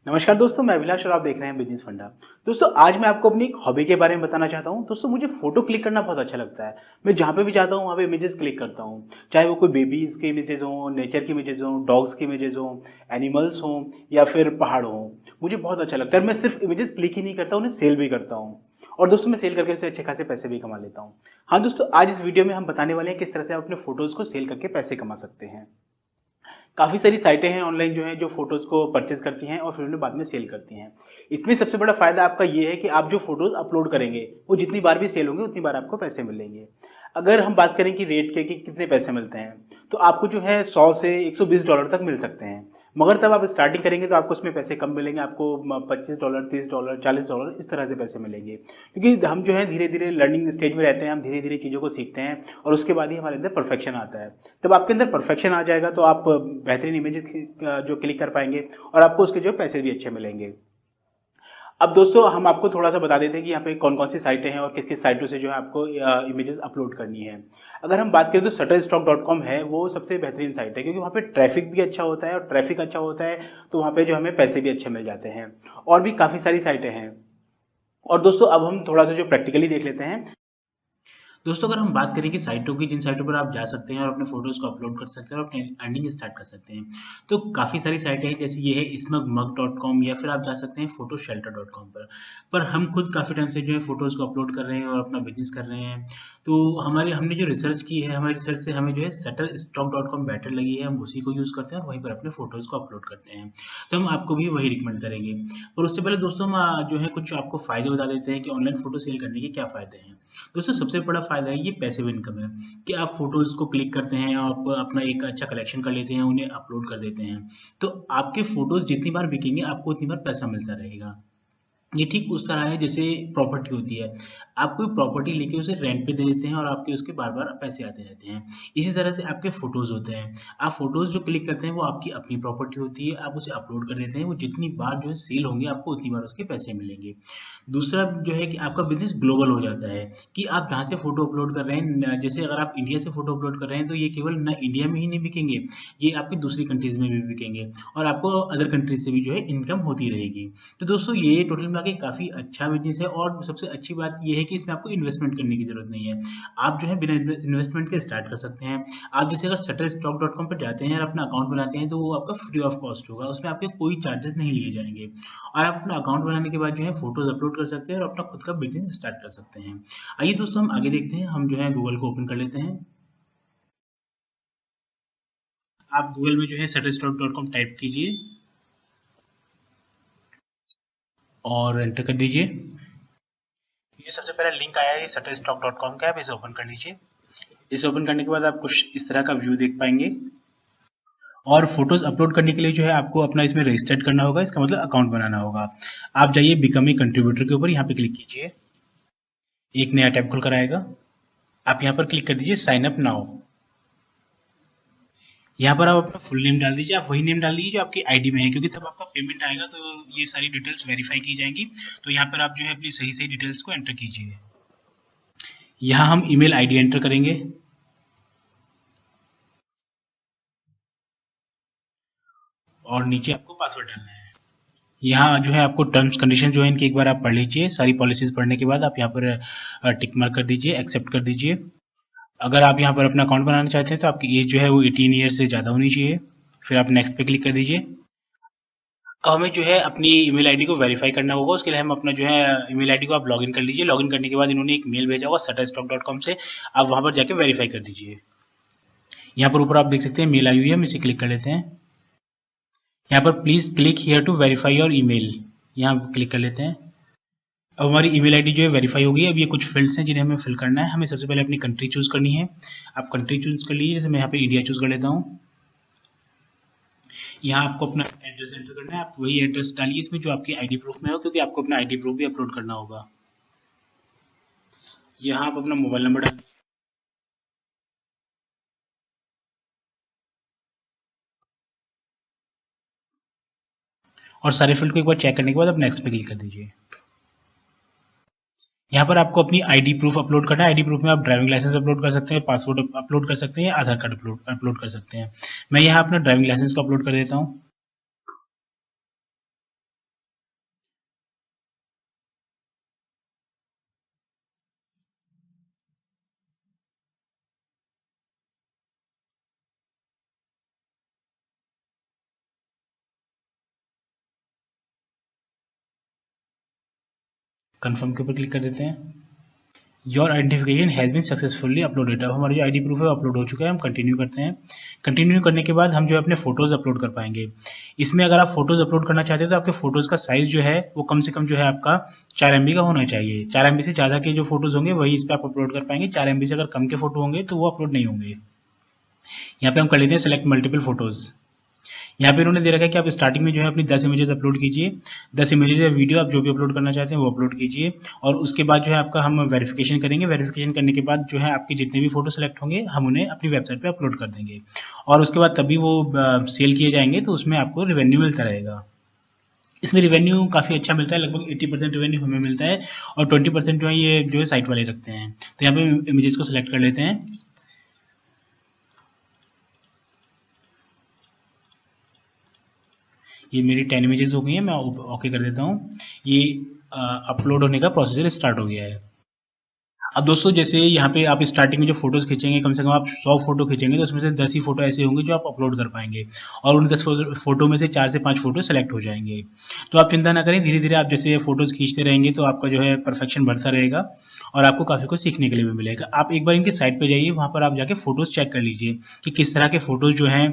नमस्कार दोस्तों, मैं अभिलाष और आप देख रहे हैं बिजनेस फंडा। दोस्तों, आज मैं आपको अपनी एक हॉबी के बारे में बताना चाहता हूं। दोस्तों, मुझे फोटो क्लिक करना बहुत अच्छा लगता है। मैं जहां पे भी जाता हूं वहां पे इमेजेस क्लिक करता हूं, चाहे वो कोई बेबीज के इमेजेस हों, नेचर की इमेजेस हों, डॉग्स की इमेजेस हों, एनिमल्स हों या फिर पहाड़ हों। मुझे बहुत अच्छा लगता है और मैं सिर्फ इमेजेस क्लिक ही नहीं करता, उन्हें सेल भी करता हूँ। और दोस्तों, मैं सेल करके उससे अच्छे खासे पैसे भी कमा लेता हूँ। हाँ दोस्तों, आज इस वीडियो में हम बताने वाले हैं किस तरह से आप अपने फोटोज को सेल करके पैसे कमा सकते हैं। काफ़ी सारी साइटें हैं ऑनलाइन जो हैं जो फ़ोटोज़ को परचेज़ करती हैं और फिर उन्हें बाद में सेल करती हैं। इसमें सबसे बड़ा फ़ायदा आपका ये है कि आप जो फ़ोटोज़ अपलोड करेंगे वो जितनी बार भी सेल होंगे उतनी बार आपको पैसे मिलेंगे। अगर हम बात करें कि रेट के कि कितने पैसे मिलते हैं, तो आपको जो है 100 से $120 तक मिल सकते हैं। मगर तब आप स्टार्टिंग करेंगे तो आपको उसमें पैसे कम मिलेंगे, आपको $25, $30, $40 इस तरह से पैसे मिलेंगे। क्योंकि हम जो है धीरे धीरे लर्निंग स्टेज में रहते हैं, हम धीरे धीरे चीज़ों को सीखते हैं और उसके बाद ही हमारे अंदर परफेक्शन आता है। जब आपके अंदर परफेक्शन आ जाएगा तो आप बेहतरीन इमेजेस जो क्लिक कर पाएंगे और आपको उसके जो पैसे भी अच्छे मिलेंगे। अब दोस्तों, हम आपको थोड़ा सा बता देते हैं कि यहाँ पे कौन कौन सी साइटें हैं और किस किस साइटों से जो है आपको इमेजेस अपलोड करनी है। अगर हम बात करें तो shutterstock.com है, वो सबसे बेहतरीन साइट है क्योंकि वहाँ पे ट्रैफिक भी अच्छा होता है और ट्रैफिक अच्छा होता है तो वहाँ पे जो हमें पैसे भी अच्छे मिल जाते हैं। और भी काफ़ी सारी साइटें हैं। और दोस्तों, अब हम थोड़ा सा जो प्रैक्टिकली देख लेते हैं। दोस्तों, अगर हम बात करें कि साइटों की, जिन साइटों पर आप जा सकते हैं और अपने फोटोज को अपलोड कर सकते हैं और अपनी अर्निंग स्टार्ट कर सकते हैं, तो काफ़ी सारी साइटें हैं। जैसे ये है smugmug.com या फिर आप जा सकते हैं photoshelter.com पर हम खुद काफ़ी टाइम से जो है फोटोज को अपलोड कर रहे हैं और अपना बिजनेस कर रहे हैं। तो हमने जो रिसर्च की है, हमारी रिसर्च से हमें जो है shutterstock.com बेटर लगी है, हम उसी को यूज़ करते हैं और वहीं पर अपने फोटोज को अपलोड करते हैं। तो हम आपको भी वही रिकमेंड करेंगे। और उससे पहले दोस्तों, हम जो है कुछ आपको फ़ायदे बता देते हैं कि ऑनलाइन फोटो सेल करने के क्या फ़ायदे हैं। दोस्तों, सबसे बड़ा फ़ायदा है ये पैसिव इनकम है कि आप फ़ोटोज़ को क्लिक करते हैं, आप अपना एक अच्छा कलेक्शन कर लेते हैं, उन्हें अपलोड कर देते हैं। तो आपके फ़ोटोज़ जितनी बार बिकेंगे, आपको उतनी बार पैसा मिलता रहेगा। ये ठीक उस तरह है जैसे प्रॉपर्टी होती है। आप कोई प्रॉपर्टी लेके उसे रेंट पे दे देते हैं और आपके उसके बार-बार पैसे आते रहते हैं। इसी तरह से आपके फ़ोटोज़ होते हैं। आप फ़ोटोज़ जो क्लिक करते हैं वो आपकी अपनी प्रॉपर्टी होती है, आप उसे अपलोड कर देते हैं, वो जितनी बार जो है सेल होंगे आपको उतनी बार उसके पैसे मिलेंगे। दूसरा जो है कि आपका बिज़नेस ग्लोबल हो जाता है कि आप जहाँ से फ़ोटो अपलोड कर रहे हैं, जैसे अगर आप इंडिया से फ़ोटो अपलोड कर रहे हैं तो ये केवल ना इंडिया में ही नहीं बिकेंगे, ये आपकी दूसरी कंट्रीज़ में भी बिकेंगे और आपको अदर कंट्रीज़ से भी जो है इनकम होती रहेगी। तो दोस्तों, ये टोटल मिला के काफ़ी अच्छा बिज़नेस है और सबसे अच्छी बात ये है कि इसमें आपको इन्वेस्टमेंट करने की ज़रूरत नहीं है। आप जो है बिना इन्वेस्टमेंट के स्टार्ट कर सकते हैं। आप जैसे अगर shutterstock.com पर जाते हैं और अपना अकाउंट बनाते हैं तो वो आपका फ्री ऑफ कॉस्ट होगा, उसमें आपके कोई चार्जेस नहीं लिए जाएँगे। और आप अपना अकाउंट बनाने के बाद जो है फ़ोटोज़ अपलोड कर सकते हैं और अपना खुद का बिज़नेस स्टार्ट कर सकते हैं। आइए दोस्तों, हम आगे देखते हैं। हम जो है गूगल को ओपन कर लेते हैं। आप गूगल में जो है shutterstock.com टाइप कीजिए और एंटर कर दीजिए। ये सबसे पहला लिंक आया है, ये shutterstock.com का है, आप इसे ओपन कर लीजिए। इसे ओपन करने के बाद आप कुछ इस तरह का व्यू देख पाएंगे। और फोटोज अपलोड करने के लिए जो है आपको अपना इसमें रजिस्टर्ड करना होगा, इसका मतलब अकाउंट बनाना होगा। आप जाइए बिकम ए कंट्रीब्यूटर के ऊपर, यहाँ पे क्लिक कीजिए। एक नया टैब खुल कर आएगा। आप यहाँ पर क्लिक कर दीजिए साइन अप नाउ। यहाँ पर आप अपना फुल नेम डाल दीजिए, आप वही नेम डाल दीजिए जो आपकी आईडी में है, क्योंकि तब आपका पेमेंट आएगा तो ये सारी डिटेल्स वेरीफाई की जाएंगी। तो यहाँ पर आप जो है अपनी सही सही डिटेल्स को एंटर कीजिए। यहाँ हम ईमेल आईडी एंटर करेंगे और नीचे आपको पासवर्ड डालना है। यहाँ जो है आपको टर्म्स कंडीशन जो है इनकी एक बार आप पढ़ लीजिए। सारी पॉलिसीज पढ़ने के बाद आप यहाँ पर टिक मार्क कर दीजिए, एक्सेप्ट कर दीजिए। अगर आप यहाँ पर अपना अकाउंट बनाना चाहते हैं तो आपकी एज जो है वो 18 ईयर से ज़्यादा होनी चाहिए। फिर आप नेक्स्ट पे क्लिक कर दीजिए। अब हमें जो है अपनी ईमेल आईडी को वेरीफाई करना होगा। उसके लिए हम अपना जो है ईमेल आईडी को आप लॉगिन कर लीजिए। लॉगिन करने के बाद इन्होंने एक मेल भेजा होगा shutterstock.com से, आप वहाँ पर जाके वेरीफाई कर दीजिए। यहाँ पर ऊपर आप देख सकते हैं मेल आई हुई है, हम इसे क्लिक कर लेते हैं। यहाँ पर please click here to verify your email, यहाँ क्लिक कर लेते हैं। अब हमारी ईमेल आईडी जो है वेरीफाई हो गई है। अब ये कुछ फील्ड्स हैं जिन्हें हमें फिल करना है। हमें सबसे पहले अपनी कंट्री चूज करनी है। आप कंट्री चूज कर लीजिए, जैसे मैं यहाँ पे इंडिया चूज कर लेता हूँ। यहाँ आपको अपना एड्रेस एंटर करना है। आप वही एड्रेस डालिए इसमें जो आपकी आईडी प्रूफ में हो, क्योंकि आपको अपना आईडी प्रूफ भी अपलोड करना होगा। यहाँ आप अपना मोबाइल नंबर डाल और सारे फील्ड को एक बार चेक करने के बाद आप नेक्स्ट पे क्लिक कर दीजिए। यहाँ पर आपको अपनी आईडी प्रूफ अपलोड करना है। आईडी प्रूफ में आप ड्राइविंग लाइसेंस अपलोड कर सकते हैं, पासपोर्ट अपलोड कर सकते हैं, आधार कार्ड अपलोड कर सकते हैं। मैं यहाँ अपना ड्राइविंग लाइसेंस को अपलोड कर देता हूँ। कन्फर्म के ऊपर क्लिक कर देते हैं। Your identification has been successfully uploaded. अब हमारा जो आईडी प्रूफ है वो अपलोड हो चुका है। हम कंटिन्यू करते हैं। कंटिन्यू करने के बाद हम जो है अपने फोटोज़ अपलोड कर पाएंगे। इसमें अगर आप फोटोज़ अपलोड करना चाहते हैं तो आपके फोटोज़ का साइज़ जो है वो कम से कम जो है आपका 4 MB का होना चाहिए। 4 MB से ज़्यादा के जो फोटोज़ होंगे वही इस पर आप अपलोड कर पाएंगे। 4 MB से अगर कम के फोटो होंगे तो वो अपलोड नहीं होंगे। यहाँ पे हम कर लेते हैं सेलेक्ट मल्टीपल फोटोज़। यहाँ पे उन्होंने दे रखा है कि आप स्टार्टिंग में जो है अपनी 10 इमेजेस अपलोड कीजिए। 10 इमेजेस या वीडियो आप जो भी अपलोड करना चाहते हैं वो अपलोड कीजिए, और उसके बाद जो है आपका हम वेरिफिकेशन करेंगे। वेरिफिकेशन करने के बाद जो है आपके जितने भी फोटो सेलेक्ट होंगे हम उन्हें अपनी वेबसाइट पे अपलोड कर देंगे, और उसके बाद तभी वो सेल किए जाएंगे, तो उसमें आपको रिवेन्यू मिलता रहेगा। इसमें रिवेन्यू काफ़ी अच्छा मिलता है, लगभग 80% रिवेन्यू हमें मिलता है, और 20% जो है ये जो है साइट वाले रखते हैं। तो यहाँ पे इमेजेस को सिलेक्ट कर लेते हैं। ये मेरी 10 इमेजेस हो गई हैं, मैं ओके कर देता हूँ। ये अपलोड होने का प्रोसीजर स्टार्ट हो गया है। अब दोस्तों जैसे यहाँ पे आप स्टार्टिंग में जो फोटोज खींचेंगे, कम से कम आप 100 फोटो खींचेंगे तो उसमें से 10 ही फोटो ऐसे होंगे जो आप अपलोड कर पाएंगे, और उन 10 फोटो में से 4 से 5 फोटो सेलेक्ट हो जाएंगे। तो आप चिंता ना करें, धीरे धीरे आप जैसे फोटोज खींचते रहेंगे तो आपका जो है परफेक्शन बढ़ता रहेगा, और आपको काफ़ी कुछ सीखने के लिए भी मिलेगा। आप एक बार इनके साइट पर जाइए, वहाँ पर आप जाके फोटोज चेक कर लीजिए कि किस तरह के फोटोज जो हैं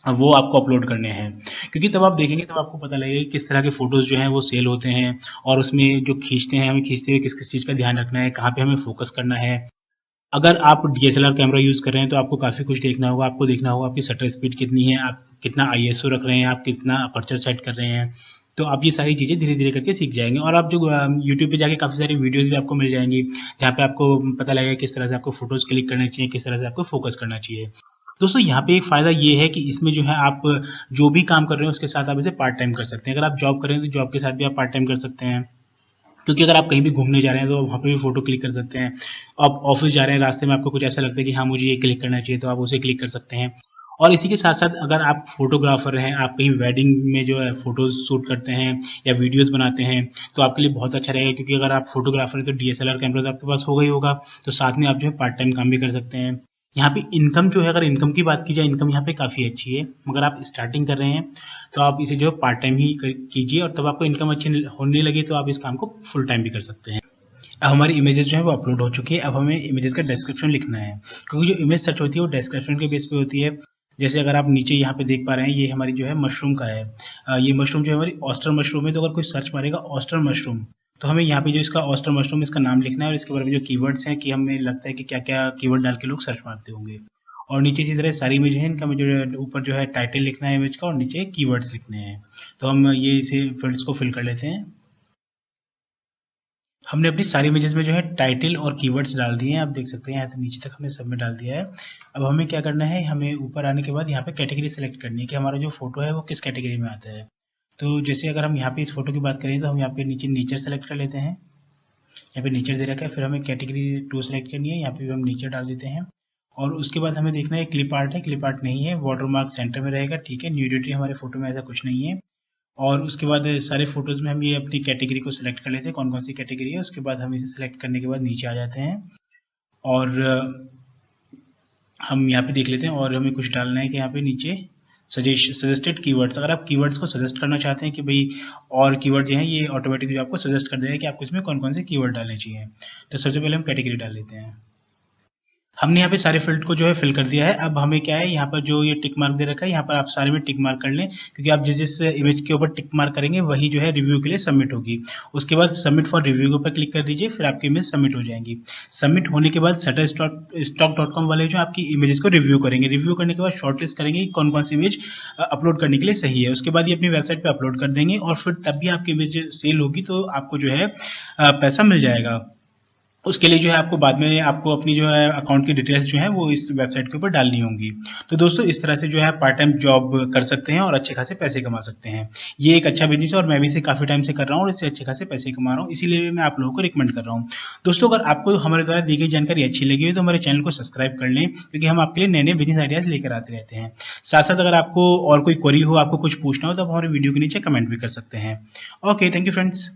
वो आपको अपलोड करने हैं, क्योंकि तब आप देखेंगे तब आपको पता लगेगा कि किस तरह के फोटोज़ जो हैं वो सेल होते हैं, और उसमें जो खींचते हैं हमें खींचते हुए किस किस चीज़ का ध्यान रखना है, कहाँ पे हमें फोकस करना है। अगर आप DSLR कैमरा यूज़ कर रहे हैं तो आपको काफ़ी कुछ देखना होगा। आपको देखना होगा आपकी शटर स्पीड कितनी है, आप कितना ISO रख रहे हैं, आप कितना अपर्चर सेट कर रहे हैं। तो आप ये सारी चीज़ें धीरे धीरे करके सीख जाएंगे, और आप जो यूट्यूब पे जाके काफ़ी सारी वीडियोज़ भी आपको मिल जाएंगी, जहाँ पे आपको पता लगेगा किस तरह से आपको फोटोज़ क्लिक करने चाहिए, किस तरह से आपको फोकस करना चाहिए। दोस्तों यहाँ पे एक फ़ायदा ये है कि इसमें जो है आप जो भी काम कर रहे हैं उसके साथ आप इसे पार्ट टाइम कर सकते हैं। अगर आप जॉब कर रहे हैं तो जॉब के साथ भी आप पार्ट टाइम कर सकते हैं, क्योंकि अगर आप कहीं भी घूमने जा रहे हैं तो वहाँ पे भी फ़ोटो क्लिक कर सकते हैं। आप ऑफिस जा रहे हैं, रास्ते में आपको कुछ ऐसा लगता है कि हाँ मुझे ये क्लिक करना चाहिए, तो आप उसे क्लिक कर सकते हैं। और इसी के साथ साथ अगर आप फोटोग्राफर हैं, आप कहीं वेडिंग में जो है फोटोज शूट करते हैं या वीडियोस बनाते हैं, तो आपके लिए बहुत अच्छा रहेगा, क्योंकि अगर आप फोटोग्राफर हैं तो DSLR कैमरा तो आपके पास होगा ही होगा, तो साथ में आप जो है पार्ट टाइम काम भी कर सकते हैं। यहाँ पे इनकम जो है, अगर इनकम की बात की जाए, इनकम यहाँ पे काफ़ी अच्छी है, मगर आप स्टार्टिंग कर रहे हैं तो आप इसे जो है पार्ट टाइम ही कीजिए, और तब आपको इनकम अच्छी होने लगे तो आप इस काम को फुल टाइम भी कर सकते हैं। अब हमारी इमेजेस जो है वो अपलोड हो चुकी है। अब हमें इमेजेस का डिस्क्रिप्शन लिखना है, क्योंकि जो इमेज सर्च होती है वो डिस्क्रिप्शन के बेस पे होती है। जैसे अगर आप नीचे यहाँ पे देख पा रहे हैं, ये हमारी जो है मशरूम का है। ये मशरूम जो है हमारी ऑस्टर मशरूम है, तो अगर कोई सर्च मारेगा ऑस्टर मशरूम, तो हमें यहाँ पे जो इसका ऑस्टर मशरूम इसका नाम लिखना है, और इसके बारे में जो कीवर्ड्स हैं कि हमें लगता है कि क्या क्या कीवर्ड डाल के लोग सर्च मारते होंगे। और नीचे इसी तरह सारी इमेज है, इनका जो ऊपर जो है टाइटल लिखना है इमेज का, और नीचे कीवर्ड्स लिखने हैं। तो हम ये इसे फील्ड्स को फिल कर लेते हैं। हमने अपनी सारी इमेजेस में जो है टाइटल और कीवर्ड्स डाल दिए हैं। आप देख सकते हैं यहाँ तक नीचे तक हमने सब में डाल दिया है। अब हमें क्या करना है, हमें ऊपर आने के बाद यहाँ पे कैटेगरी सेलेक्ट करनी है कि हमारा जो फोटो है वो किस कैटेगरी में आता है। तो जैसे अगर हम यहाँ पे इस फोटो की बात करें तो हम यहाँ पे नीचे नेचर सेलेक्ट कर लेते हैं। यहाँ पे नेचर दे रखा है, फिर हमें कैटेगरी 2 सेलेक्ट करनी है, यहाँ पे भी हम नेचर डाल देते हैं। और उसके बाद हमें देखना है क्लिप आर्ट है, क्लिप आर्ट नहीं है, वाटरमार्क सेंटर में रहेगा, ठीक है। न्यूडिटी हमारे फोटो में ऐसा कुछ नहीं है। और उसके बाद सारे फोटोज़ में हम ये अपनी कैटेगरी को सिलेक्ट कर लेते हैं, कौन कौन सी कैटेगरी है। उसके बाद हम इसे सिलेक्ट करने के बाद नीचे आ जाते हैं, और हम यहाँ पे देख लेते हैं, और हमें कुछ डालना है कि यहाँ पे नीचे सजेस्टेड कीवर्ड्स। अगर आप कीवर्ड्स को सजेस्ट करना चाहते हैं कि भाई और कीवर्ड जो है ये ऑटोमेटिकली आपको सजेस्ट कर देगा कि आपको इसमें कौन कौन से कीवर्ड डालने चाहिए। तो सबसे पहले हम कैटेगरी डाल लेते हैं। हमने यहाँ पे सारे फील्ड को जो है फिल कर दिया है। अब हमें क्या है, यहाँ पर जो ये टिक मार्क दे रखा है, यहाँ पर आप सारे में टिक मार्क कर लें, क्योंकि आप जिस जिस इमेज के ऊपर टिक मार्क करेंगे वही जो है रिव्यू के लिए सबमिट होगी। उसके बाद सबमिट फॉर रिव्यू के ऊपर क्लिक कर दीजिए, फिर आपकी इमेज सबमिट हो जाएंगी। सबमिट होने के बाद shutterstock.com वाले जो आपकी इमेजेस को रिव्यू करेंगे, रिव्यू करने के बाद शॉर्टलिस्ट करेंगे कि कौन कौन सी इमेज अपलोड करने के लिए सही है। उसके बाद ये अपनी वेबसाइट पर अपलोड कर देंगे, और फिर तब भी आपकी इमेज सेल होगी तो आपको जो है पैसा मिल जाएगा। उसके लिए जो है आपको बाद में आपको अपनी जो है अकाउंट की डिटेल्स जो है वो इस वेबसाइट के ऊपर डालनी होंगी। तो दोस्तों इस तरह से जो है पार्ट टाइम जॉब कर सकते हैं और अच्छे खासे पैसे कमा सकते हैं। ये एक अच्छा बिजनेस है, और मैं भी इसे काफ़ी टाइम से कर रहा हूँ और इससे अच्छे खासे पैसे कमा रहा हूँ, इसीलिए मैं आप लोगों को रिकमेंड कर रहा हूँ। दोस्तों अगर आपको हमारे द्वारा दी गई जानकारी अच्छी लगी हो तो हमारे चैनल को सब्सक्राइब कर लें, क्योंकि हम आपके लिए नए नए बिजनेस आइडियाज़ लेकर आते रहते हैं। साथ साथ अगर आपको और कोई क्वेरी हो, आपको कुछ पूछना हो, तो आप हमारे वीडियो के नीचे कमेंट भी कर सकते हैं। Okay, thank you friends.